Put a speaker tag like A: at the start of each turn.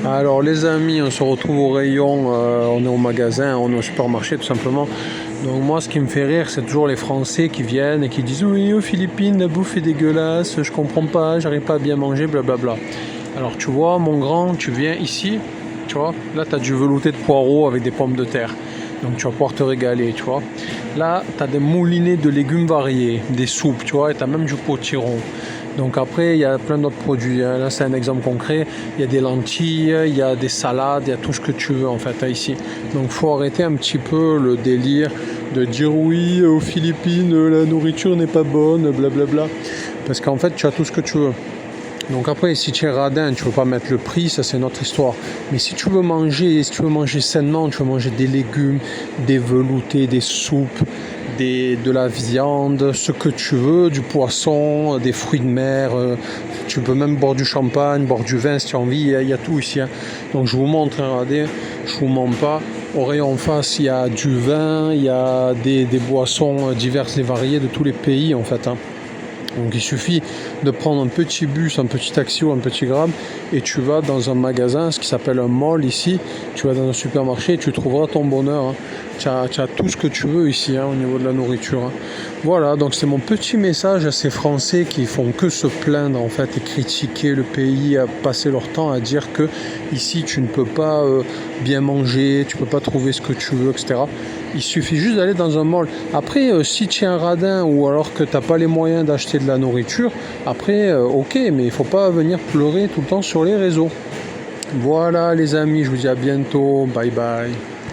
A: Alors les amis, on se retrouve au rayon, on est au magasin, on est au supermarché tout simplement. Donc moi ce qui me fait rire, c'est toujours les Français qui viennent et qui disent oui aux Philippines la bouffe est dégueulasse, je comprends pas, j'arrive pas à bien manger, blablabla. Alors tu vois mon grand, tu viens ici, tu vois, là tu as du velouté de poireaux avec des pommes de terre. Donc tu vas pouvoir te régaler, tu vois. Là, tu as des moulinets de légumes variés, des soupes, tu vois, et tu as même du potiron. Donc après, il y a plein d'autres produits. Là, c'est un exemple concret. Il y a des lentilles, il y a des salades, il y a tout ce que tu veux en fait ici. Donc il faut arrêter un petit peu le délire de dire oui, aux Philippines, la nourriture n'est pas bonne, blablabla. Parce qu'en fait, tu as tout ce que tu veux. Donc après, si tu es radin, tu ne veux pas mettre le prix, ça c'est notre histoire. Mais si tu veux manger, sainement, tu veux manger des légumes, des veloutés, des soupes, de la viande, ce que tu veux, du poisson, des fruits de mer, tu peux même boire du champagne, boire du vin si tu as envie, il y a tout ici. Hein. Donc je vous montre, regardez, je ne vous mens pas. Au rayon en face, il y a du vin, il y a des boissons diverses et variées de tous les pays en fait. Hein. Donc il suffit de prendre un petit bus, un petit taxi ou un petit grab et tu vas dans un magasin, ce qui s'appelle un mall ici, tu vas dans un supermarché et tu trouveras ton bonheur. Hein. Tu as tout ce que tu veux ici hein, au niveau de la nourriture. Hein. Voilà, donc c'est mon petit message à ces Français qui font que se plaindre en fait et critiquer le pays, à passer leur temps à dire que ici tu ne peux pas bien manger, tu peux pas trouver ce que tu veux, etc. Il suffit juste d'aller dans un mall. Après, si tu es un radin ou alors que tu n'as pas les moyens d'acheter de la nourriture, après, ok, mais il ne faut pas venir pleurer tout le temps sur les réseaux. Voilà les amis, je vous dis à bientôt. Bye bye.